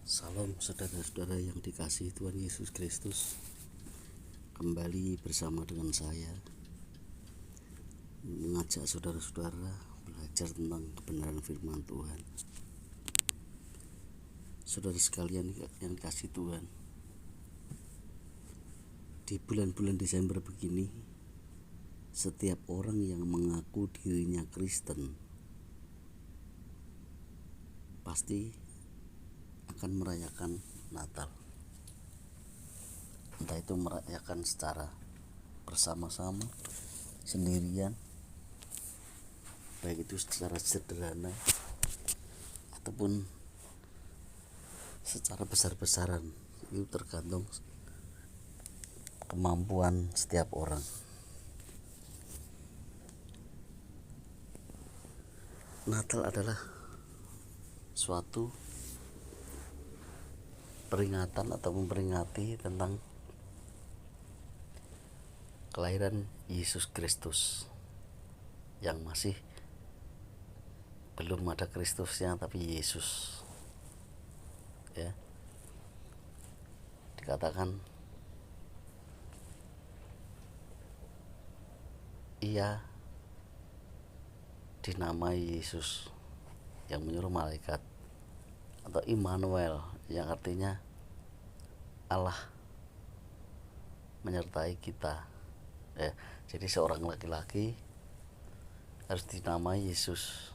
Salam saudara-saudara yang dikasihi Tuhan Yesus Kristus. Kembali bersama dengan saya mengajak saudara-saudara belajar tentang kebenaran firman Tuhan. Saudara sekalian yang dikasihi Tuhan, di bulan-bulan Desember begini, setiap orang yang mengaku dirinya Kristen pasti akan merayakan Natal. Entah itu merayakan secara bersama-sama, sendirian, baik itu secara sederhana ataupun secara besar-besaran. Itu tergantung kemampuan setiap orang. Natal adalah suatu peringatan atau memperingati tentang kelahiran Yesus Kristus yang masih belum ada Kristusnya, tapi Yesus, ya, dikatakan ia dinamai Yesus yang menyuruh malaikat, atau Immanuel yang artinya Allah menyertai kita, ya. Jadi seorang laki-laki harus dinamai Yesus,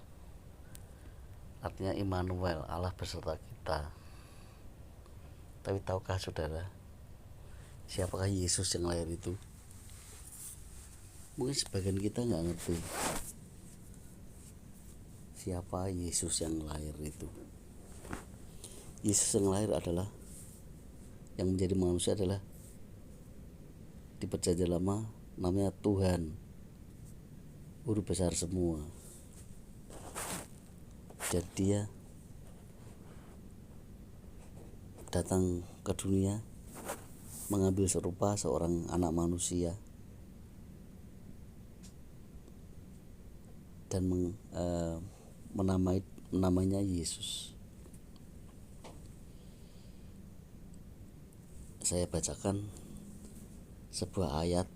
artinya Immanuel, Allah beserta kita. Tapi tahukah saudara siapakah Yesus yang lahir itu? Mungkin sebagian kita nggak ngerti siapa Yesus yang lahir itu. Yesus yang lahir adalah, yang menjadi manusia adalah, di Perjanjian Lama namanya Tuhan, Guru besar semua. Dan dia datang ke dunia mengambil serupa seorang anak manusia dan menamainya Yesus. Saya bacakan sebuah ayat,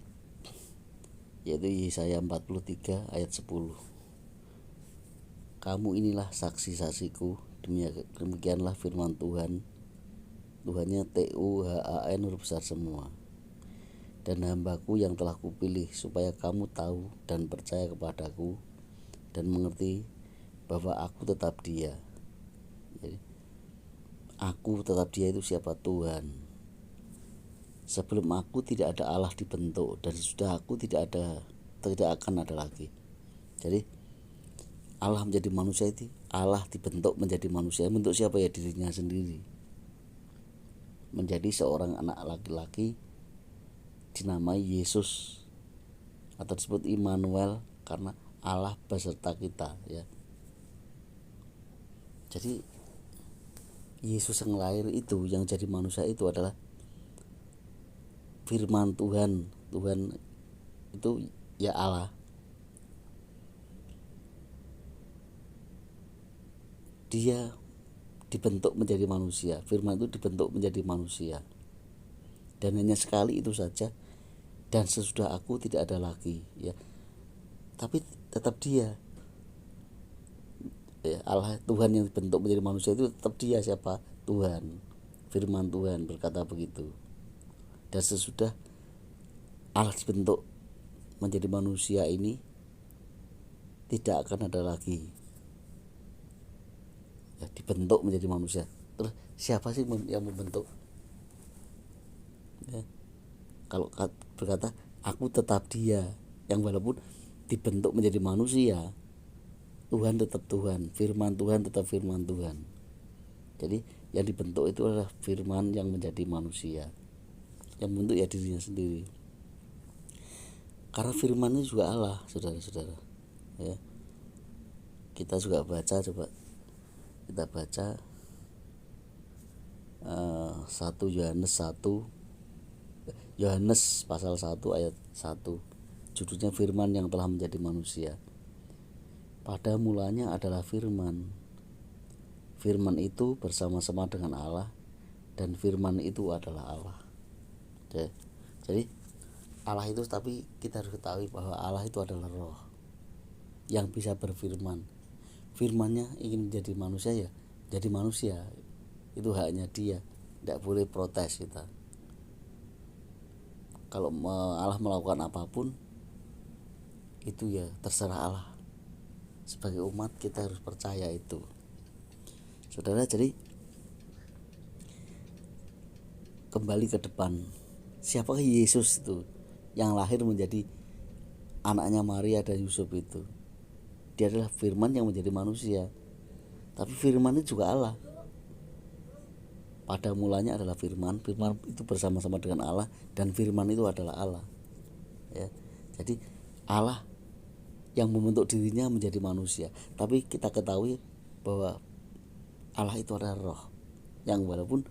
yaitu Yesaya 43 ayat 10. Kamu inilah saksi-saksiku, demikianlah firman Tuhan, Tuhannya Tuhan huruf besar semua, dan hambaku yang telah kupilih, supaya kamu tahu dan percaya kepadaku dan mengerti bahwa aku tetap Dia. Jadi, aku tetap Dia itu siapa? Tuhan. Sebelum aku tidak ada Allah dibentuk, dan sesudah aku tidak akan ada lagi. Jadi Allah menjadi manusia itu, Allah dibentuk menjadi manusia. Bentuk siapa? Ya dirinya sendiri. Menjadi seorang anak laki-laki dinamai Yesus, atau disebut Immanuel karena Allah beserta kita, ya. Jadi Yesus yang lahir itu, yang jadi manusia itu adalah firman Tuhan. Tuhan itu ya Allah. Dia dibentuk menjadi manusia. Firman itu dibentuk menjadi manusia. Dan hanya sekali itu saja. Dan sesudah aku tidak ada lagi, ya. Tapi tetap Dia, ya, Allah Tuhan yang dibentuk menjadi manusia itu tetap Dia siapa? Tuhan. Firman Tuhan berkata begitu. Dan sesudah Allah dibentuk menjadi manusia ini, tidak akan ada lagi, ya, dibentuk menjadi manusia. Terus siapa sih yang membentuk? Ya, kalau berkata aku tetap Dia, yang walaupun dibentuk menjadi manusia, Tuhan tetap Tuhan, firman Tuhan tetap firman Tuhan. Jadi yang dibentuk itu adalah firman yang menjadi manusia. Yang bentuk ya dirinya sendiri. Karena firman itu juga Allah, saudara-saudara, ya. Kita juga baca, coba kita baca 1 Yohanes pasal 1 ayat 1. Judulnya firman yang telah menjadi manusia. Pada mulanya adalah firman. firman itu bersama-sama dengan Allah dan firman itu adalah Allah. Jadi Allah itu, tapi kita harus ketahui bahwa Allah itu adalah roh yang bisa berfirman. Firmannya ingin menjadi manusia, ya jadi manusia, itu haknya dia, tidak boleh protes kita. Kalau Allah melakukan apapun itu ya terserah Allah. Sebagai umat kita harus percaya itu, saudara. Jadi kembali ke depan, siapakah Yesus itu yang lahir menjadi anaknya Maria dan Yusuf itu? Dia adalah firman yang menjadi manusia, tapi firman itu juga Allah. Pada mulanya adalah firman, firman itu bersama-sama dengan Allah, dan firman itu adalah Allah, ya. Jadi Allah yang membentuk dirinya menjadi manusia, tapi kita ketahui bahwa Allah itu adalah roh yang walaupun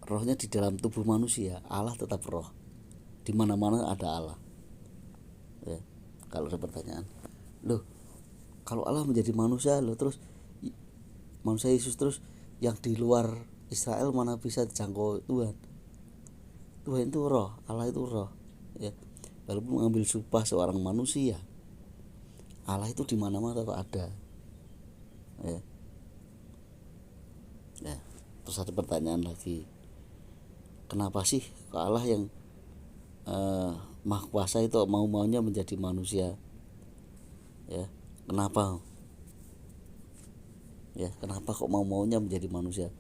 rohnya di dalam tubuh manusia, Allah tetap roh. Di mana-mana ada Allah, ya. Kalau ada pertanyaan, loh kalau Allah menjadi manusia, loh terus manusia Yesus, terus yang di luar Israel mana bisa dijangkau Tuhan? Tuhan itu roh, Allah itu roh, ya. Walaupun mengambil sumpah seorang manusia, Allah itu di mana-mana tetap ada, ya. Ya, terus ada pertanyaan lagi, kenapa sih Allah yang Maha Kuasa itu mau-maunya menjadi manusia, ya? Kenapa? Ya, kenapa kok mau-maunya menjadi manusia?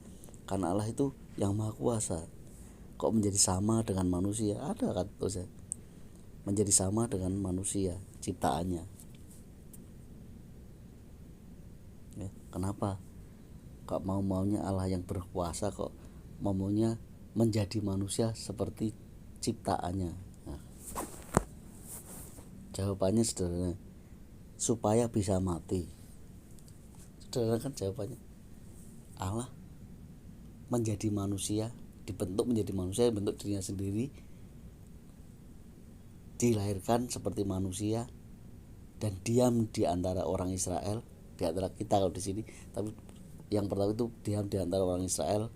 Karena Allah itu yang Maha Kuasa. Kok menjadi sama dengan manusia? Ada kan tuh, menjadi sama dengan manusia ciptaannya, ya. Kenapa kok mau-maunya Allah yang berkuasa kok mau-maunya menjadi manusia seperti ciptaannya? Nah, jawabannya sederhana, supaya bisa mati. Sederhana kan jawabannya. Allah menjadi manusia, dibentuk menjadi manusia, bentuk dirinya sendiri, dilahirkan seperti manusia, dan diam di antara orang Israel, di antara kita kalau di sini. Tapi yang pertama itu diam di antara orang Israel,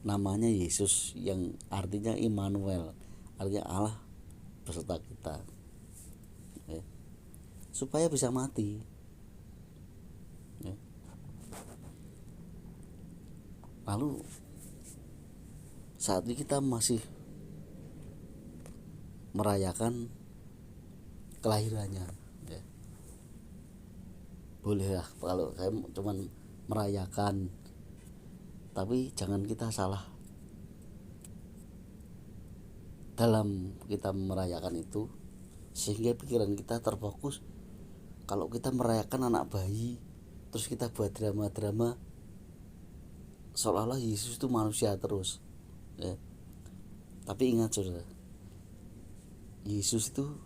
namanya Yesus, yang artinya Immanuel, artinya Allah beserta kita, ya. Supaya bisa mati, ya. Lalu saat ini kita masih merayakan kelahirannya, ya. Bolehlah kalau saya cuman merayakan, tapi jangan kita salah dalam kita merayakan itu, sehingga pikiran kita terfokus. Kalau kita merayakan anak bayi, terus kita buat drama-drama seolah-olah Yesus itu manusia terus, ya. Tapi ingat saudara, Yesus itu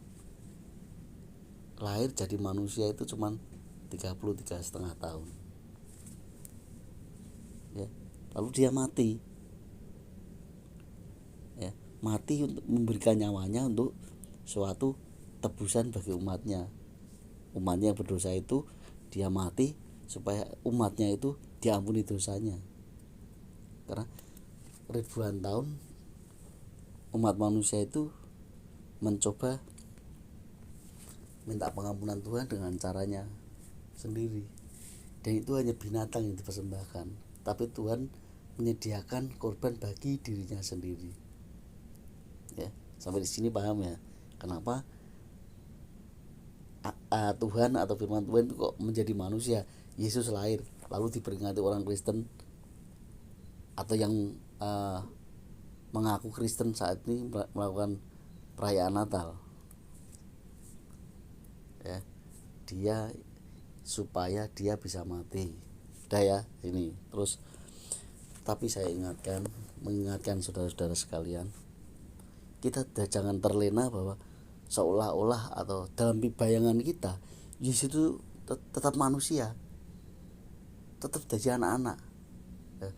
lahir jadi manusia itu cuman 33,5 tahun, ya. Lalu dia mati, ya. Mati untuk memberikan nyawanya untuk suatu tebusan bagi umatnya yang berdosa itu. Dia mati supaya umatnya itu diampuni dosanya, karena ribuan tahun umat manusia itu mencoba minta pengampunan Tuhan dengan caranya sendiri, dan itu hanya binatang yang dipersembahkan. Tapi Tuhan menyediakan korban bagi dirinya sendiri, ya. Sampai di sini paham ya kenapa Tuhan atau firman Tuhan itu kok menjadi manusia? Yesus lahir, lalu diperingati orang Kristen atau yang mengaku Kristen saat ini melakukan perayaan Natal, ya. Dia supaya dia bisa mati, udah ya ini. Terus tapi saya mengingatkan saudara-saudara sekalian, kita jangan terlena bahwa seolah-olah atau dalam bayangan kita Yesus itu tetap manusia, tetap jadi anak-anak, ya.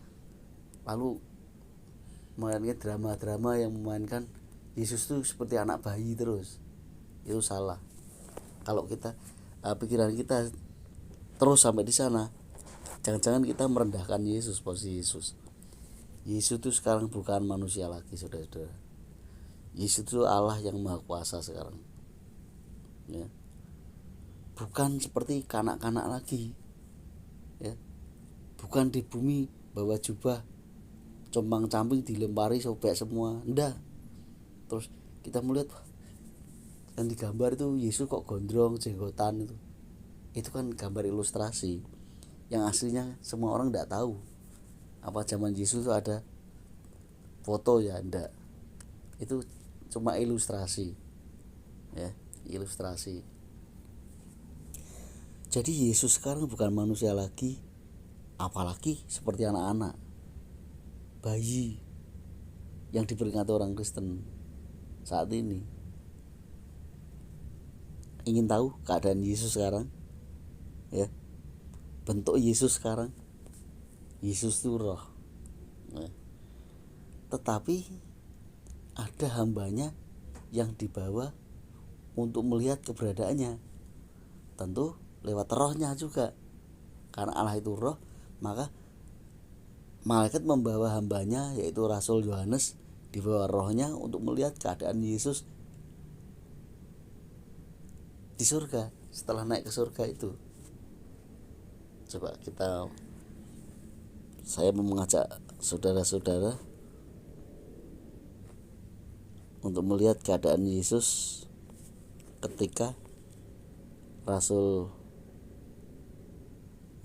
Lalu memainkan drama-drama yang memainkan Yesus itu seperti anak bayi terus, itu salah. Kalau kita pikiran kita terus sampai di sana, Jangan-jangan kita merendahkan Yesus, posisi Yesus. Yesus itu sekarang bukan manusia lagi, saudara-saudara. Yesus itu Allah yang maha kuasa sekarang, ya. Bukan seperti kanak-kanak lagi, ya. Bukan di bumi bawa jubah compang-camping dilempari sobek semua, enggak. Terus kita melihat yang digambar itu Yesus kok gondrong, jenggotan itu kan gambar ilustrasi. Yang aslinya semua orang enggak tahu. Apa zaman Yesus itu ada foto, ya enggak. Itu cuma ilustrasi, ya, ilustrasi. Jadi Yesus sekarang bukan manusia lagi, apalagi seperti anak-anak, bayi yang diperingati orang Kristen saat ini. Ingin tahu keadaan Yesus sekarang, ya, bentuk Yesus sekarang? Yesus itu roh, ya. Tetapi ada hambanya yang dibawa untuk melihat keberadaannya, tentu lewat rohnya juga. Karena Allah itu roh, maka malaikat membawa hambanya, yaitu Rasul Yohanes, dibawa rohnya untuk melihat keadaan Yesus di surga setelah naik ke surga itu. Coba saya mau mengajak saudara-saudara untuk melihat keadaan Yesus ketika Rasul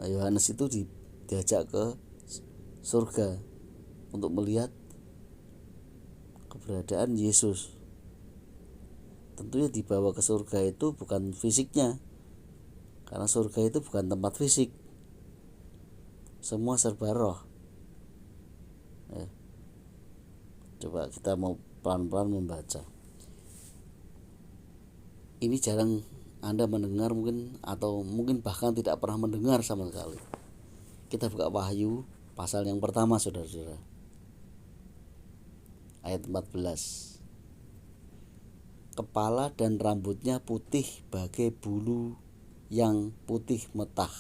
Yohanes itu diajak ke surga untuk melihat keberadaan Yesus. Tentunya dibawa ke surga itu bukan fisiknya, karena surga itu bukan tempat fisik, semua serba roh, ya. Coba kita mau pelan-pelan membaca. Ini jarang Anda mendengar mungkin, atau mungkin bahkan tidak pernah mendengar sama sekali. Kita buka Wahyu pasal yang pertama, saudara-saudara, ayat 14. Kepala dan rambutnya putih bagai bulu yang putih metah.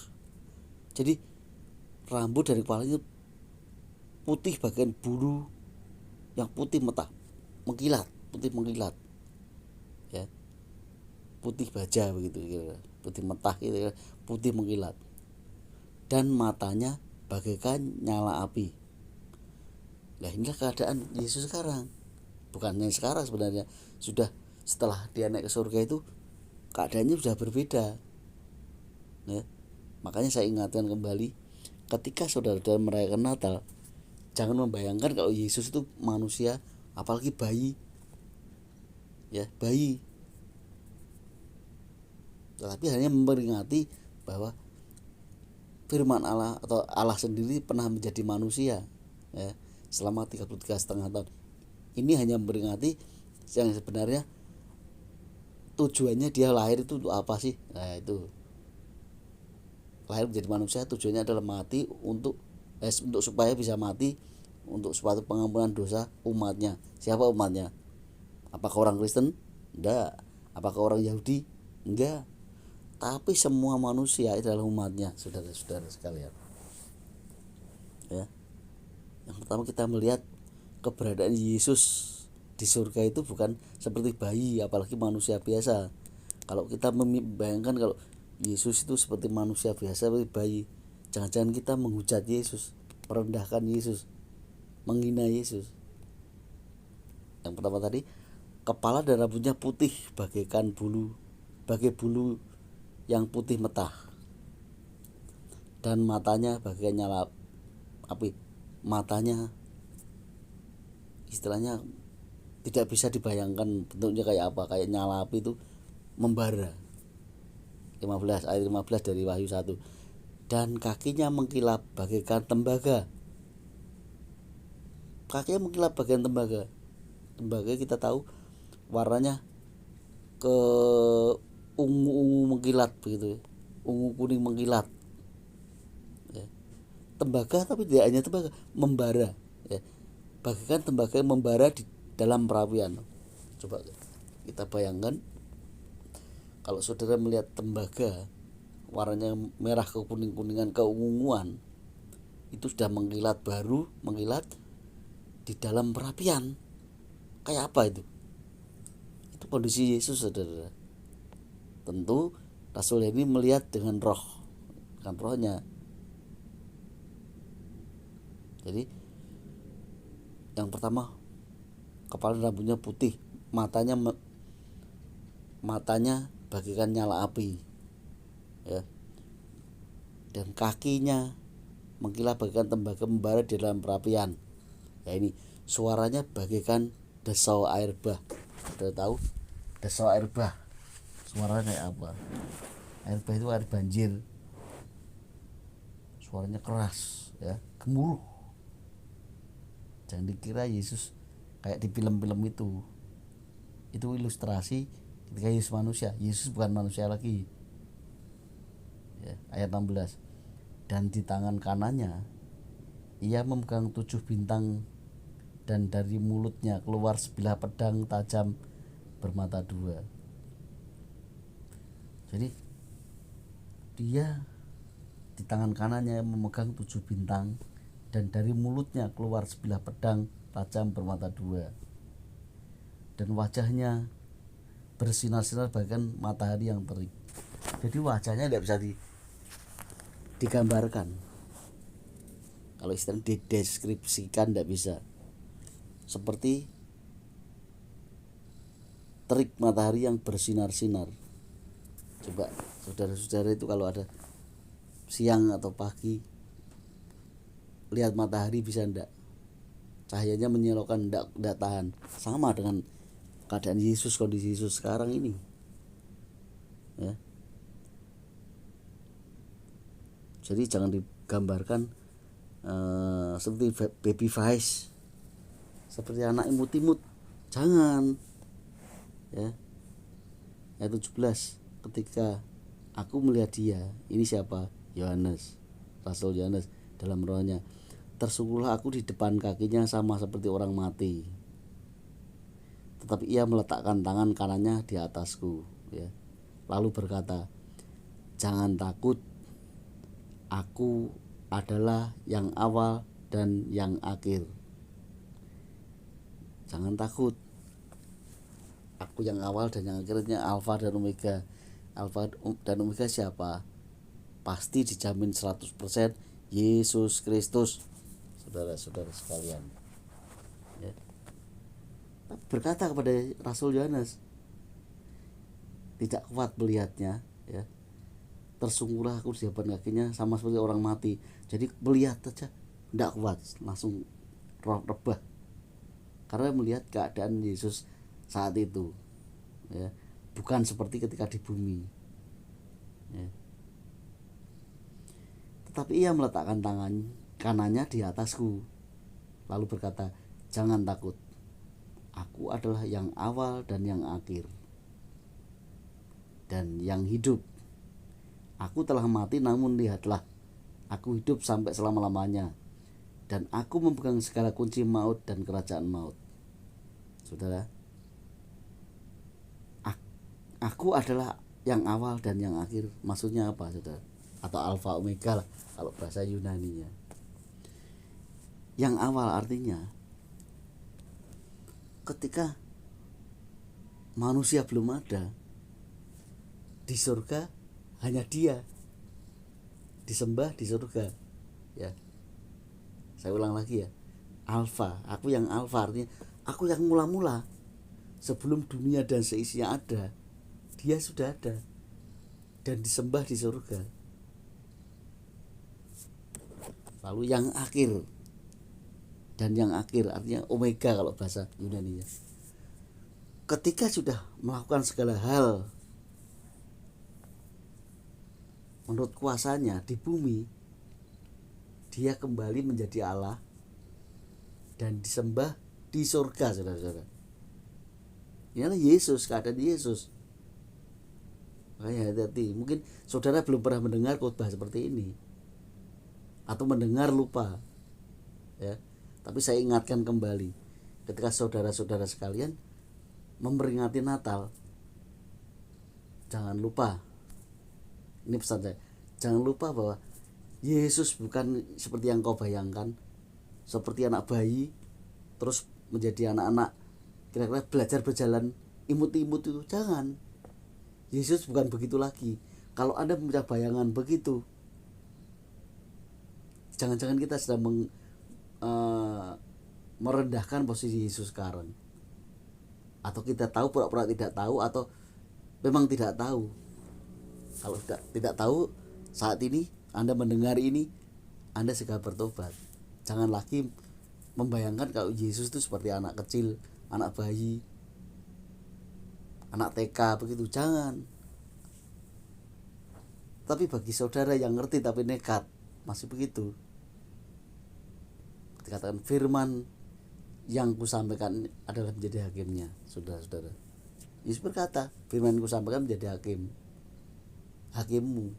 Jadi rambut dari kepala itu putih bagian bulu yang putih metah, mengkilat, putih mengkilat, ya, putih baja begitu, putih metah gitu, putih mengkilat. Dan matanya bagaikan nyala api. Nah, inilah keadaan Yesus sekarang. Bukannya sekarang sebenarnya, sudah setelah dia naik ke surga itu keadaannya sudah berbeda, ya. Makanya saya ingatkan kembali, ketika saudara-saudara merayakan Natal, jangan membayangkan kalau Yesus itu manusia, apalagi bayi, ya, bayi. Tetapi hanya memperingati bahwa firman Allah atau Allah sendiri pernah menjadi manusia, ya, selama 33,5 tahun. Ini hanya memperingati yang sebenarnya tujuannya dia lahir itu untuk apa sih? Nah, itu lahir menjadi manusia tujuannya adalah mati untuk supaya bisa mati untuk suatu pengampunan dosa umatnya. Siapa umatnya? Apakah orang Kristen? Enggak. Apakah orang Yahudi? Enggak. Tapi semua manusia adalah umatnya, saudara-saudara sekalian, ya. Yang pertama kita melihat keberadaan Yesus di surga itu bukan seperti bayi, apalagi manusia biasa. Kalau kita membayangkan kalau Yesus itu seperti manusia biasa, seperti bayi, jangan-jangan kita menghujat Yesus, merendahkan Yesus, menghina Yesus. Yang pertama tadi, kepala dan rambutnya putih bagaikan bulu, bagai bulu yang putih metah, dan matanya bagaikan nyala api. Matanya istilahnya tidak bisa dibayangkan bentuknya kayak apa, kayak nyala api itu, membara. 15, ayat 15 dari Wahyu 1. Dan kakinya mengkilap bagaikan tembaga. Kakinya mengkilap bagaikan tembaga. Tembaga kita tahu warnanya ke ungu-ungu mengkilat begitu, ungu kuning mengkilat, ya. Tembaga, tapi tidak hanya tembaga, membara, ya. Bagaikan tembaga yang membara di dalam perapian. Coba kita bayangkan kalau saudara melihat tembaga warnanya merah ke kuning-kuningan ke ungu-unguan, itu sudah mengkilat, baru mengkilat di dalam perapian. Kayak apa itu? Itu kondisi Yesus, saudara. Tentu Rasul ini melihat dengan rohnya. Jadi yang pertama, kepala rambutnya putih, matanya bagaikan nyala api, ya. Dan kakinya mengkilat bagaikan tembaga membara di dalam perapian. Ya, ini suaranya bagaikan desau air bah. Sudah tahu desau air bah suaranya kayak apa? Air bah itu air banjir, suaranya keras, ya, gemuruh. Jangan dikira Yesus kayak di film-film itu ilustrasi ketika Yesus manusia. Yesus bukan manusia lagi, ya. Ayat 16, dan di tangan kanannya ia memegang 7 bintang, dan dari mulutnya keluar sebilah pedang tajam bermata 2. Jadi dia di tangan kanannya memegang 7 bintang, dan dari mulutnya keluar sebilah pedang tajam bermata 2, dan wajahnya bersinar-sinar bagaikan matahari yang terik. Jadi wajahnya tidak bisa digambarkan, kalau istilah dideskripsikan tidak bisa. Seperti terik matahari yang bersinar-sinar. Coba saudara-saudara itu kalau ada siang atau pagi lihat matahari, bisa enggak? Cahayanya menyilaukan, enggak tahan. Sama dengan keadaan Yesus, kondisi Yesus sekarang ini, ya. Jadi jangan digambarkan seperti baby face, seperti anak imut-imut, jangan, ya. Ayat 17, ketika aku melihat dia, ini siapa? Yohanes, Rasul Yohanes, dalam rohnya, tersungguhlah aku di depan kakinya sama seperti orang mati, tetapi ia meletakkan tangan kanannya di atasku, ya. Lalu berkata, jangan takut, aku adalah yang awal dan yang akhir. Jangan takut, aku yang awal dan yang akhirnya, Alfa dan Omega. Alfa dan Omega siapa? Pasti dijamin 100% Yesus Kristus, saudara-saudara sekalian, ya. Berkata kepada Rasul Yohanes, tidak kuat melihatnya, ya. Tersungguhlah aku di depan kakinya sama seperti orang mati. Jadi melihat saja tidak kuat, langsung roh rebah, karena melihat keadaan Yesus saat itu, ya. Bukan seperti ketika di bumi, ya. Tetapi ia meletakkan tangan kanannya di atasku, lalu berkata, jangan takut, aku adalah yang awal dan yang akhir dan yang hidup. Aku telah mati, namun lihatlah, aku hidup sampai selama-lamanya, dan aku memegang segala kunci maut dan kerajaan maut. Saudara, aku adalah yang awal dan yang akhir. Maksudnya apa, saudara? Atau Alfa Omega lah kalau bahasa Yunaninya. Yang awal artinya ketika manusia belum ada, di surga hanya dia disembah di surga, ya. Saya ulang lagi, ya. Alfa, aku yang alfa artinya aku yang mula-mula, sebelum dunia dan seisinya ada, dia sudah ada dan disembah di surga. Lalu yang akhir, dan yang akhir artinya Omega kalau bahasa Yunani, ya. Ketika sudah melakukan segala hal menurut kuasanya di bumi, dia kembali menjadi Allah dan disembah di surga, saudara-saudara. Inilah Yesus, keadaan Yesus. Makanya hati-hati, mungkin saudara belum pernah mendengar khotbah seperti ini, atau mendengar lupa, ya. Tapi saya ingatkan kembali, ketika saudara-saudara sekalian memperingati Natal, jangan lupa, ini pesan saya, jangan lupa bahwa Yesus bukan seperti yang kau bayangkan, seperti anak bayi terus menjadi anak-anak kira-kira belajar berjalan imut-imut itu. Jangan. Yesus bukan begitu lagi. Kalau Anda punya bayangan begitu, jangan-jangan kita sedang merendahkan posisi Yesus sekarang. Atau kita tahu pura-pura tidak tahu, atau memang tidak tahu. Kalau tidak tahu saat ini Anda mendengar ini, Anda segera bertobat. Jangan lagi membayangkan kalau Yesus itu seperti anak kecil, anak bayi, anak TK begitu. Jangan. Tapi bagi saudara yang ngerti tapi nekat, masih begitu. Dikatakan firman yang kusampaikan adalah menjadi hakimnya, saudara-saudara. Yesus berkata, firman yang kusampaikan menjadi hakimmu.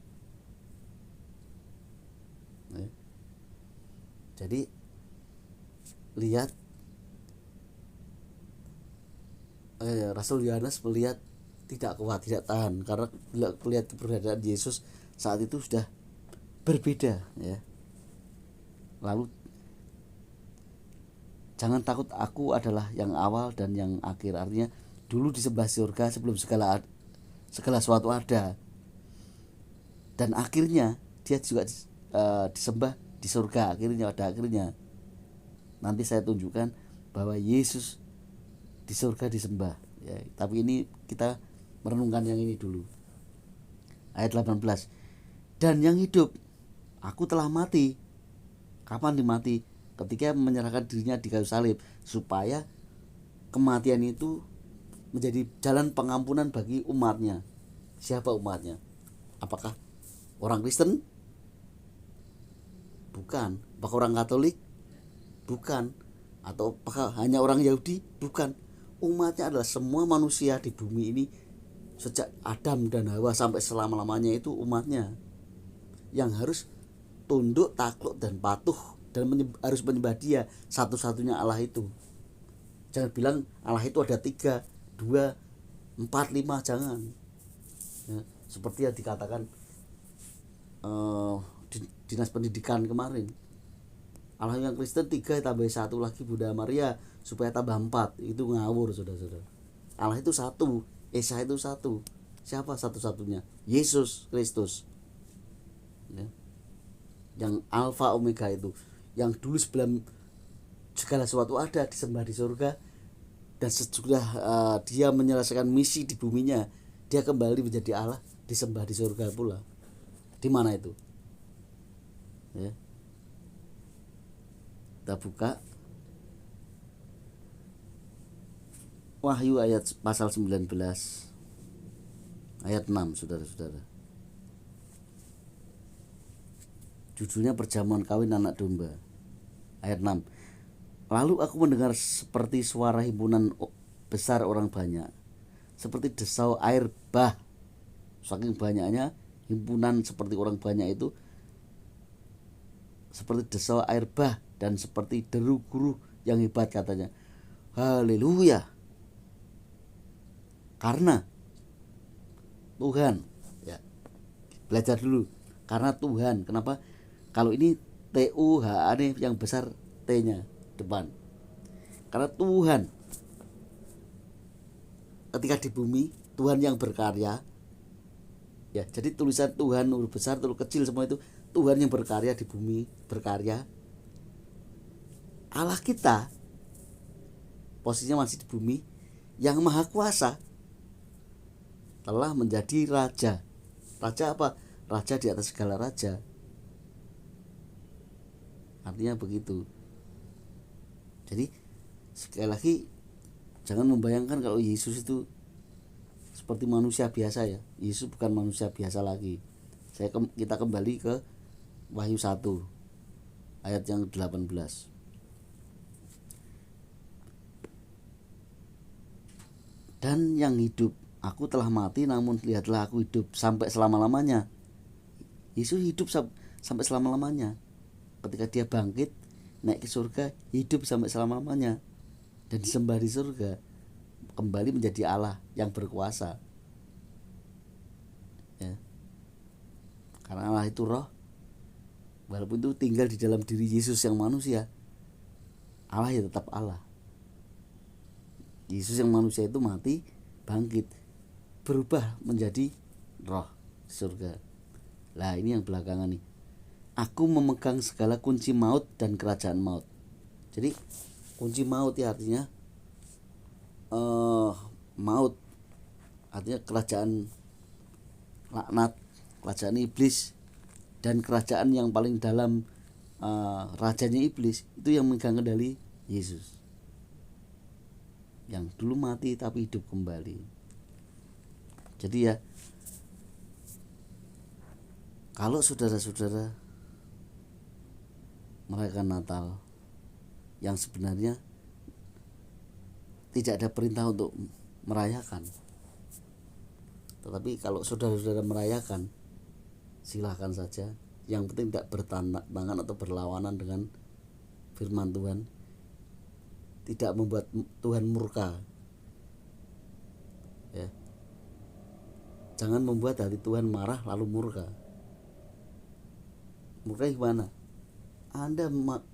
Jadi lihat, Rasul Yohanes melihat tidak kuat, tidak tahan, karena melihat keberadaan Yesus saat itu sudah berbeda, ya. Lalu jangan takut, aku adalah yang awal dan yang akhir. Artinya dulu di sebelah surga sebelum segala sesuatu ada, dan akhirnya dia juga disembah di surga. Akhirnya pada akhirnya nanti saya tunjukkan bahwa Yesus di surga disembah, ya. Tapi ini kita merenungkan yang ini dulu. Ayat 18. Dan yang hidup, aku telah mati. Kapan dimati? Ketika menyerahkan dirinya di kayu salib, supaya kematian itu menjadi jalan pengampunan bagi umatnya. Siapa umatnya? Apakah orang Kristen? Bukan. Apakah orang Katolik? Bukan. Atau apakah hanya orang Yahudi? Bukan. Umatnya adalah semua manusia di bumi ini, sejak Adam dan Hawa sampai selama-lamanya itu umatnya, yang harus tunduk, takluk, dan patuh, dan harus menyembah Dia, satu-satunya Allah itu. Jangan bilang Allah itu ada 3, 2, 4, 5, jangan, ya, seperti yang dikatakan dinas pendidikan kemarin. Allah yang Kristen 3 tambah 1 lagi Bunda Maria supaya tambah 4. Itu ngawur, saudara-saudara. Allah itu 1, Esa itu 1. Siapa satu-satunya? Yesus Kristus, ya. Yang Alfa Omega itu, yang dulu sebelum segala sesuatu ada, disembah di surga, dan sesudah dia menyelesaikan misi di buminya, dia kembali menjadi Allah, disembah di surga pula. Di mana itu? Ya. Kita buka Wahyu ayat pasal 19 ayat 6, saudara-saudara. Judulnya perjamuan kawin anak domba. Ayat 6. Lalu aku mendengar seperti suara himpunan besar orang banyak, seperti desau air bah. Saking banyaknya himpunan seperti orang banyak itu, seperti desau air bah, dan seperti deru guru yang hebat, katanya. Haleluya. Karena Tuhan, ya. Belajar dulu. Karena Tuhan. Kenapa? Kalau ini TUHAN yang besar, T-nya depan. Karena Tuhan ketika di bumi, Tuhan yang berkarya, ya. Jadi tulisan Tuhan huruf besar, huruf kecil, semua itu Tuhan yang berkarya di bumi, berkarya. Allah kita posisinya masih di bumi, yang maha kuasa, telah menjadi raja. Raja apa? Raja di atas segala raja. Artinya begitu. Jadi sekali lagi, jangan membayangkan kalau Yesus itu seperti manusia biasa, ya. Yesus bukan manusia biasa lagi. Kita kembali ke Wahyu 1 ayat yang 18. Dan yang hidup, aku telah mati, namun lihatlah aku hidup sampai selama-lamanya. Yesus hidup sampai selama-lamanya. Ketika dia bangkit, naik ke surga, hidup sampai selama-lamanya, dan disembah di surga, kembali menjadi Allah yang berkuasa, ya. Karena Allah itu roh, Walaupun itu tinggal di dalam diri Yesus yang manusia, Allah ya tetap Allah. Yesus yang manusia itu mati, bangkit, berubah menjadi roh surga. Lah ini yang belakangan nih. Aku memegang segala kunci maut dan kerajaan maut. Jadi kunci maut ya artinya maut, artinya kerajaan laknat, kerajaan iblis, dan kerajaan yang paling dalam, rajanya iblis, itu yang memegang kendali Yesus, yang dulu mati tapi hidup kembali. Jadi ya, kalau saudara-saudara merayakan Natal yang sebenarnya tidak ada perintah untuk merayakan, tetapi kalau saudara-saudara merayakan, silahkan saja. Yang penting tidak bertentangan atau berlawanan dengan firman Tuhan, tidak membuat Tuhan murka, ya. Jangan membuat hati Tuhan marah lalu murka. Murka gimana?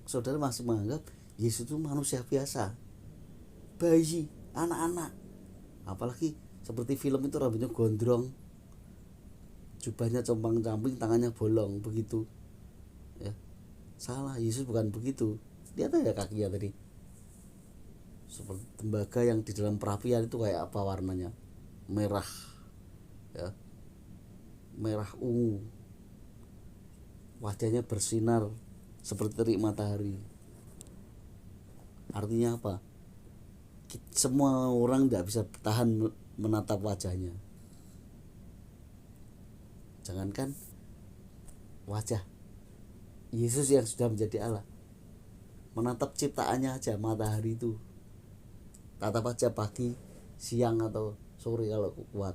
Saudara masih menganggap Yesus itu manusia biasa, bayi, anak-anak. Apalagi seperti film itu, rambutnya gondrong, jubahnya compang-camping, tangannya bolong begitu, ya. Salah, Yesus bukan begitu. Lihat aja kakinya tadi, seperti tembaga yang di dalam perapian itu. Kayak apa warnanya? Merah, ya, merah ungu. Wajahnya bersinar seperti terik matahari. Artinya apa? Semua orang tidak bisa tahan menatap wajahnya. Jangankan wajah Yesus yang sudah menjadi Allah, menatap ciptaannya aja, matahari itu, tatap aja pagi, siang atau sore kalau kuat,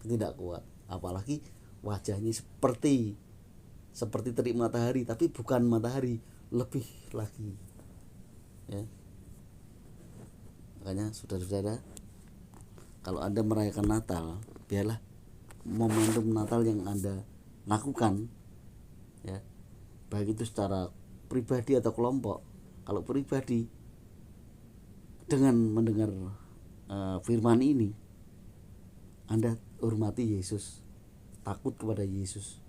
tidak kuat. Apalagi wajahnya seperti terik matahari, tapi bukan matahari, lebih lagi, ya. Makanya saudara-saudara, kalau Anda merayakan Natal, biarlah momentum Natal yang Anda lakukan, ya, baik itu secara pribadi atau kelompok. Kalau pribadi, dengan mendengar firman ini, Anda hormati Yesus, takut kepada Yesus,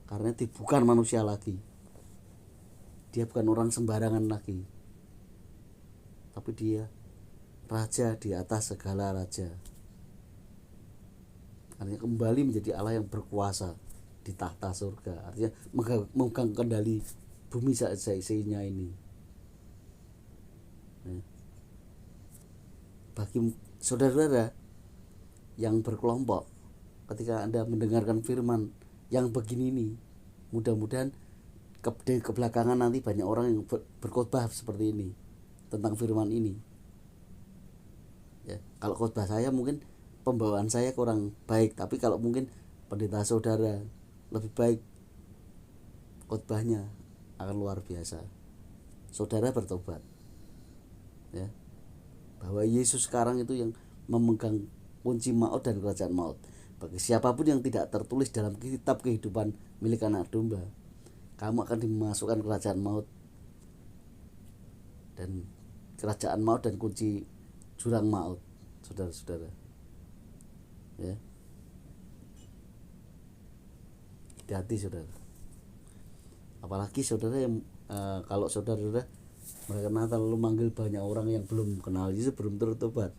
karena dia bukan manusia lagi, dia bukan orang sembarangan lagi, tapi dia raja di atas segala raja. Artinya kembali menjadi Allah yang berkuasa di tahta surga, artinya memegang kendali bumi seisinya ini. Bagi saudara-saudara yang berkelompok, ketika Anda mendengarkan firman yang begini ini, mudah-mudahan kebelakangan nanti banyak orang yang berkhotbah seperti ini tentang firman ini, ya. Kalau khotbah saya mungkin pembawaan saya kurang baik, tapi kalau mungkin pendeta saudara lebih baik, khotbahnya akan luar biasa. Saudara bertobat, ya, bahwa Yesus sekarang itu yang memegang kunci maut dan kerajaan maut. Bagi siapapun yang tidak tertulis dalam kitab kehidupan milik anak domba, kamu akan dimasukkan kerajaan maut, dan kerajaan maut dan kunci jurang maut, saudara-saudara, ya. Hati-hati saudara. Apalagi saudara yang kalau saudara mereka Natal lalu manggil banyak orang yang belum kenal Yesus, belum bertobat,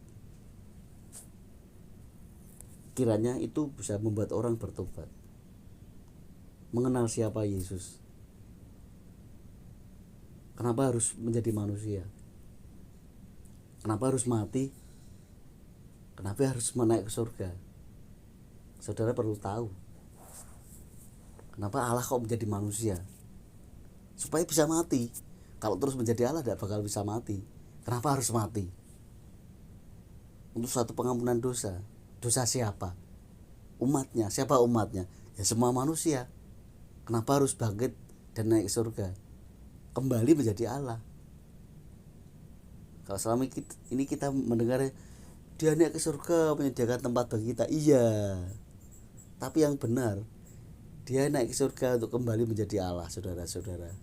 kiranya itu bisa membuat orang bertobat, mengenal siapa Yesus. Kenapa harus menjadi manusia? Kenapa harus mati? Kenapa harus menaik ke surga? Saudara perlu tahu, kenapa Allah kok menjadi manusia? Supaya bisa mati. Kalau terus menjadi Allah tidak bakal bisa mati. Kenapa harus mati? Untuk satu pengampunan dosa. Dosa siapa? Umatnya. Siapa umatnya? Ya semua manusia. Kenapa harus bangkit dan naik ke surga? Kembali menjadi Allah. Kalau selama ini kita mendengar dia naik ke surga menyediakan tempat bagi kita, iya. Tapi yang benar, Dia naik ke surga untuk kembali menjadi Allah, saudara-saudara.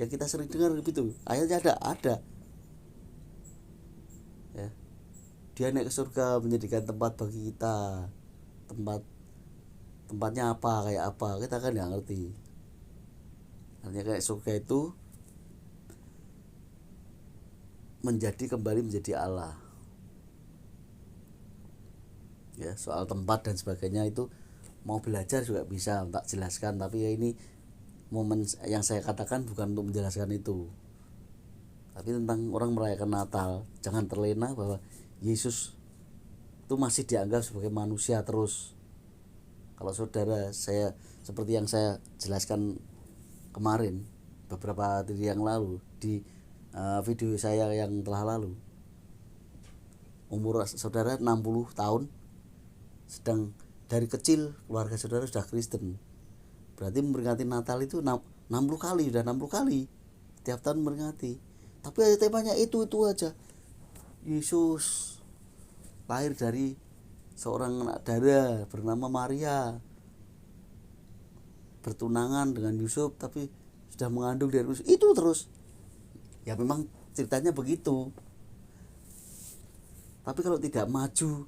Yang kita sering dengar begitu. Ayatnya ada. Ya. Dia naik ke surga menjadikan tempat bagi kita. Tempatnya apa, kayak apa, kita kan nggak ngerti. Artinya kayak surga itu kembali menjadi Allah. Ya, soal tempat dan sebagainya itu mau belajar juga bisa tak jelaskan, tapi ya ini momen yang saya katakan bukan untuk menjelaskan itu, tapi tentang orang merayakan Natal. Jangan terlena bahwa Yesus itu masih dianggap sebagai manusia terus. Kalau saudara, saya seperti yang saya jelaskan kemarin beberapa hari yang lalu di video saya yang telah lalu, umur saudara 60 tahun, sedang dari kecil keluarga saudara sudah Kristen, berarti memperingati Natal itu 60 kali, udah 60 kali tiap tahun memperingati. Tapi ada temanya itu aja. Yesus lahir dari seorang anak dara bernama Maria, bertunangan dengan Yusuf, tapi sudah mengandung dari Yusuf. Itu terus. Ya memang ceritanya begitu. Tapi kalau tidak maju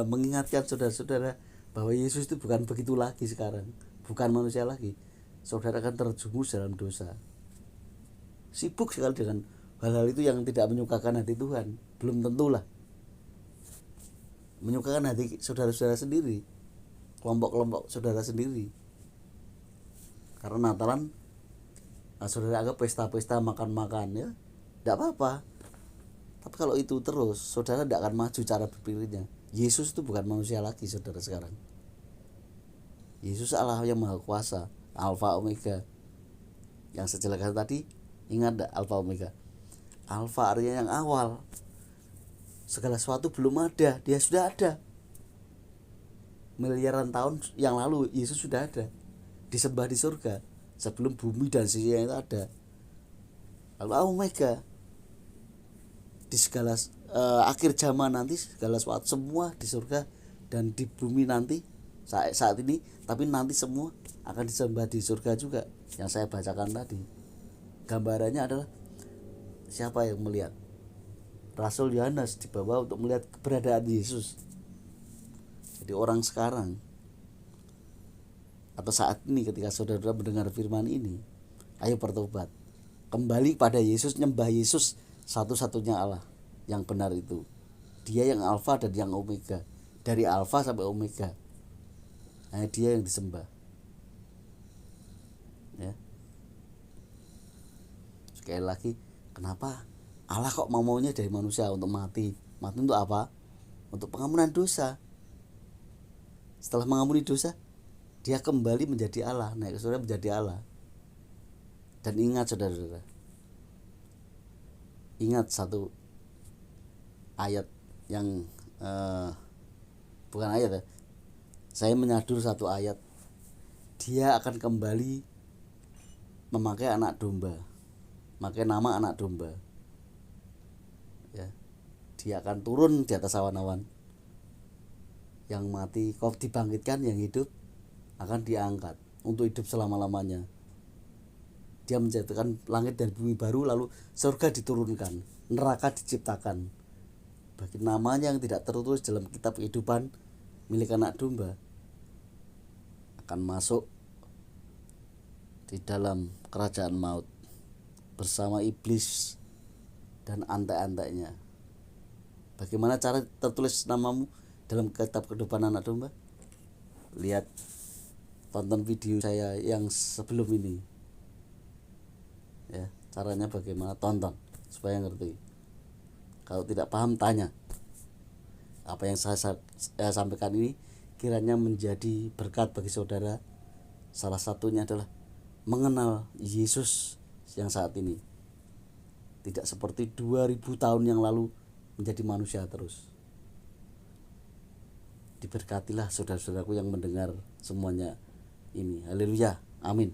mengingatkan saudara-saudara bahwa Yesus itu bukan begitu lagi sekarang, bukan manusia lagi, saudara akan terjerumus dalam dosa. Sibuk sekali dengan hal-hal itu yang tidak menyukakan hati Tuhan. Belum tentulah menyukakan hati saudara-saudara sendiri, kelompok-kelompok saudara sendiri. Karena Natalan saudara anggap pesta-pesta, makan-makan, ya tidak apa-apa. Tapi kalau itu terus, saudara tidak akan maju cara berpikirnya. Yesus itu bukan manusia lagi, saudara sekarang. Yesus Allah yang maha kuasa, Alfa Omega. Yang saya jelaskan tadi, ingat tidak Alfa Omega? Alfa artinya yang awal. Segala sesuatu belum ada, dia sudah ada. Miliaran tahun yang lalu Yesus sudah ada, disembah di surga sebelum bumi dan sisinya itu ada. Alfa Omega. Di segala akhir zaman nanti, segala sesuatu semua di surga dan di bumi nanti saat ini, tapi nanti semua akan disembah di surga juga. Yang saya bacakan tadi gambarannya adalah siapa yang melihat? Rasul Yohanes dibawa untuk melihat keberadaan Yesus. Jadi orang sekarang atau saat ini ketika saudara mendengar firman ini, ayo bertobat, kembali pada Yesus, nyembah Yesus satu-satunya Allah yang benar itu. Dia yang Alfa dan yang Omega, dari Alfa sampai Omega. Hanya dia yang disembah. Ya. Sekali lagi, kenapa Allah kok maunya dari manusia untuk mati? Mati untuk apa? Untuk pengampunan dosa. Setelah mengampuni dosa, dia kembali menjadi Allah, naik ke surga menjadi Allah. Dan ingat saudara-saudara, ingat satu ayat yang bukan ayat ya, saya menyadur satu ayat. Dia akan kembali memakai anak domba, memakai nama anak domba, ya. Dia akan turun di atas awan-awan. Yang mati kau dibangkitkan, yang hidup akan diangkat untuk hidup selama-lamanya. Dia menciptakan langit dan bumi baru, lalu surga diturunkan, neraka diciptakan. Bagi namanya yang tidak tertulis dalam kitab kehidupan milik anak domba, akan masuk di dalam kerajaan maut bersama iblis dan antek-anteknya. Bagaimana cara tertulis namamu dalam kitab kehidupan anak domba? Lihat, tonton video saya yang sebelum ini. Ya, caranya bagaimana, tonton supaya ngerti. Kalau tidak paham tanya. Apa yang saya sampaikan ini kiranya menjadi berkat bagi saudara. Salah satunya adalah mengenal Yesus yang saat ini, tidak seperti 2000 tahun yang lalu menjadi manusia terus. Diberkatilah saudara-saudaraku yang mendengar semuanya ini. Haleluya, amin.